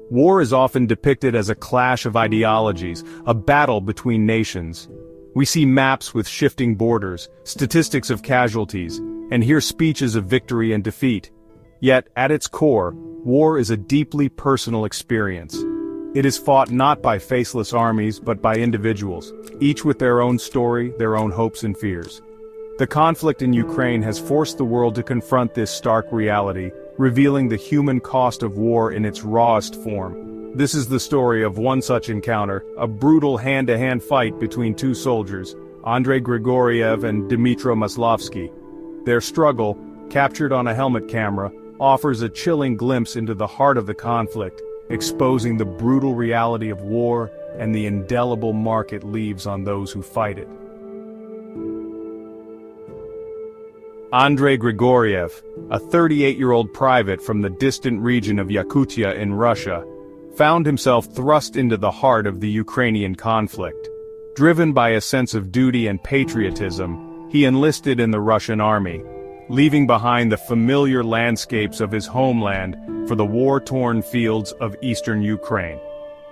War is often depicted as a clash of ideologies, a battle between nations. We see maps with shifting borders, statistics of casualties, and hear speeches of victory and defeat. Yet, at its core, war is a deeply personal experience. It is fought not by faceless armies but by individuals, each with their own story, their own hopes and fears. The conflict in Ukraine has forced the world to confront this stark reality, revealing the human cost of war in its rawest form. This is the story of one such encounter, a brutal hand-to-hand fight between two soldiers, Andrei Grigoriev and Dmytro Maslovsky. Their struggle, captured on a helmet camera, offers a chilling glimpse into the heart of the conflict, exposing the brutal reality of war and the indelible mark it leaves on those who fight it. Andrei Grigoriev, a 38-year-old private from the distant region of Yakutia in Russia, found himself thrust into the heart of the Ukrainian conflict. Driven by a sense of duty and patriotism, he enlisted in the Russian army, leaving behind the familiar landscapes of his homeland for the war-torn fields of eastern Ukraine.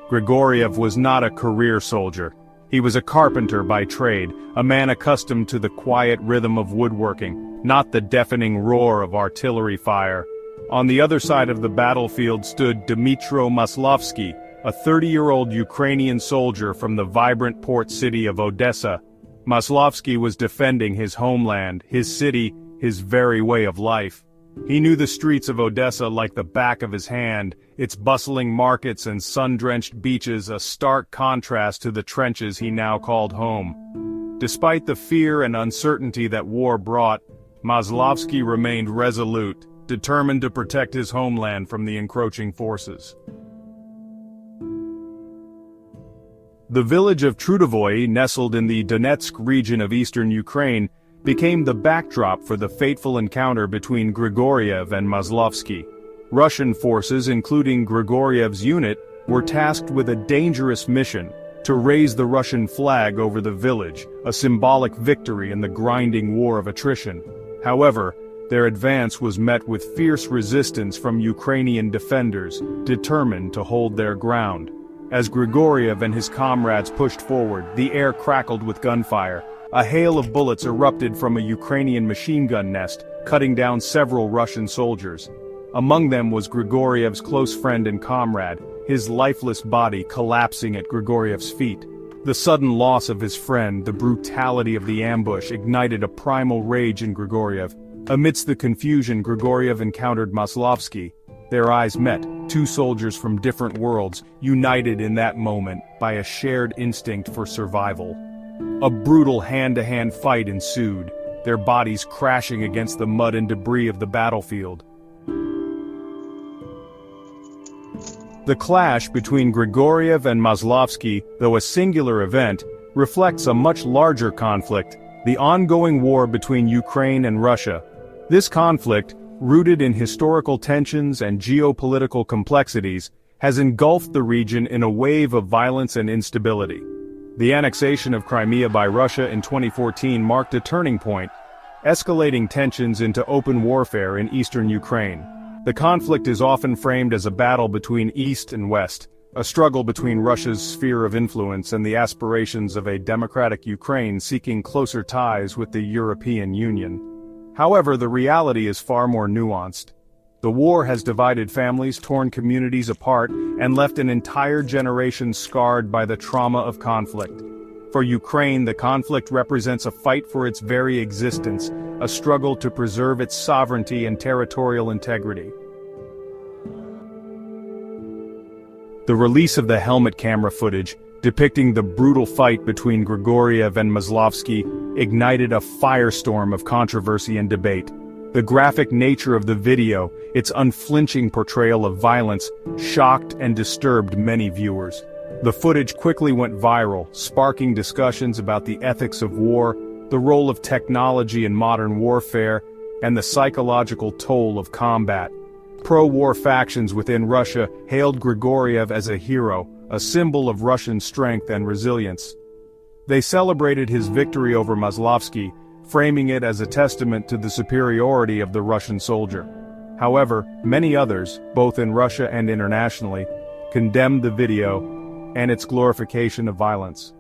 Grigoriev was not a career soldier. He was a carpenter by trade, a man accustomed to the quiet rhythm of woodworking, not the deafening roar of artillery fire. On the other side of the battlefield stood Dmytro Maslovsky, a 30-year-old Ukrainian soldier from the vibrant port city of Odessa. Maslovsky was defending his homeland, his city, his very way of life. He knew the streets of Odessa like the back of his hand, its bustling markets and sun-drenched beaches a stark contrast to the trenches he now called home. Despite the fear and uncertainty that war brought, Maslovsky remained resolute, determined to protect his homeland from the encroaching forces. The village of Trudovoye, nestled in the Donetsk region of eastern Ukraine, became the backdrop for the fateful encounter between Grigoriev and Maslovsky. Russian forces, including Grigoriev's unit, were tasked with a dangerous mission: to raise the Russian flag over the village, a symbolic victory in the grinding war of attrition. However, their advance was met with fierce resistance from Ukrainian defenders, determined to hold their ground. As Grigoriev and his comrades pushed forward, the air crackled with gunfire. A hail of bullets erupted from a Ukrainian machine gun nest, cutting down several Russian soldiers. Among them was Grigoriev's close friend and comrade, his lifeless body collapsing at Grigoriev's feet. The sudden loss of his friend, the brutality of the ambush, ignited a primal rage in Grigoriev. Amidst the confusion, Grigoriev encountered Maslovsky. Their eyes met, two soldiers from different worlds, united in that moment by a shared instinct for survival. A brutal hand-to-hand fight ensued, their bodies crashing against the mud and debris of the battlefield. The clash between Grigoriev and Maslovsky, though a singular event, reflects a much larger conflict, the ongoing war between Ukraine and Russia. This conflict, rooted in historical tensions and geopolitical complexities, has engulfed the region in a wave of violence and instability. The annexation of Crimea by Russia in 2014 marked a turning point, escalating tensions into open warfare in eastern Ukraine. The conflict is often framed as a battle between East and West, a struggle between Russia's sphere of influence and the aspirations of a democratic Ukraine seeking closer ties with the European Union. However, the reality is far more nuanced. The war has divided families, torn communities apart, and left an entire generation scarred by the trauma of conflict. For Ukraine, the conflict represents a fight for its very existence, a struggle to preserve its sovereignty and territorial integrity. The release of the helmet camera footage, depicting the brutal fight between Grigoriev and Maslovsky, ignited a firestorm of controversy and debate. The graphic nature of the video, its unflinching portrayal of violence, shocked and disturbed many viewers. The footage quickly went viral, sparking discussions about the ethics of war, the role of technology in modern warfare, and the psychological toll of combat. Pro-war factions within Russia hailed Grigoriev as a hero, a symbol of Russian strength and resilience. They celebrated his victory over Maslovsky, framing it as a testament to the superiority of the Russian soldier. However, many others, both in Russia and internationally, condemned the video and its glorification of violence.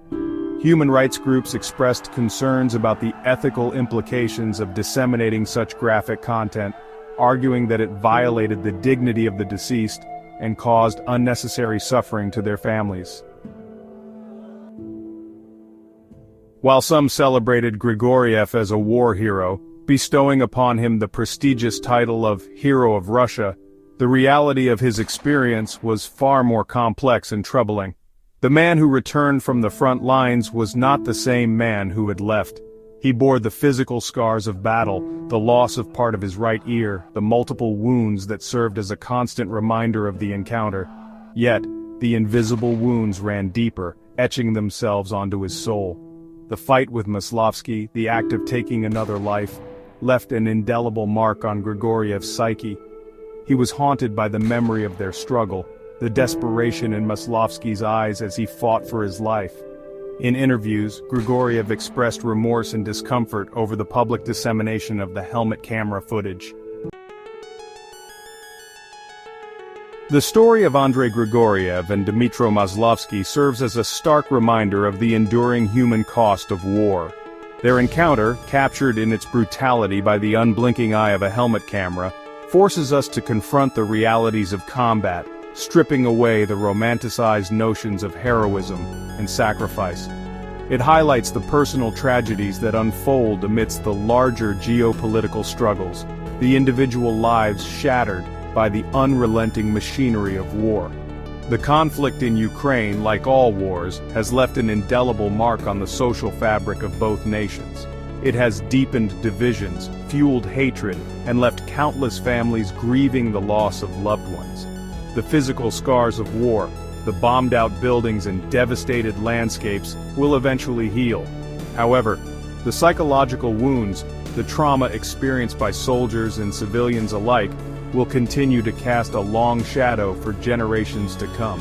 Human rights groups expressed concerns about the ethical implications of disseminating such graphic content, arguing that it violated the dignity of the deceased and caused unnecessary suffering to their families. While some celebrated Grigoriev as a war hero, bestowing upon him the prestigious title of Hero of Russia, the reality of his experience was far more complex and troubling. The man who returned from the front lines was not the same man who had left. He bore the physical scars of battle, the loss of part of his right ear, the multiple wounds that served as a constant reminder of the encounter. Yet, the invisible wounds ran deeper, etching themselves onto his soul. The fight with Maslovsky, the act of taking another life, left an indelible mark on Grigoriev's psyche. He was haunted by the memory of their struggle, the desperation in Maslovsky's eyes as he fought for his life. In interviews, Grigoriev expressed remorse and discomfort over the public dissemination of the helmet camera footage. The story of Andrei Grigoriev and Dmytro Maslovsky serves as a stark reminder of the enduring human cost of war. Their encounter, captured in its brutality by the unblinking eye of a helmet camera, forces us to confront the realities of combat, stripping away the romanticized notions of heroism and sacrifice. It highlights the personal tragedies that unfold amidst the larger geopolitical struggles, the individual lives shattered by the unrelenting machinery of war. The conflict in Ukraine, like all wars, has left an indelible mark on the social fabric of both nations. It has deepened divisions, fueled hatred, and left countless families grieving the loss of loved ones. The physical scars of war, the bombed-out buildings and devastated landscapes, will eventually heal. However, the psychological wounds, the trauma experienced by soldiers and civilians alike, will continue to cast a long shadow for generations to come.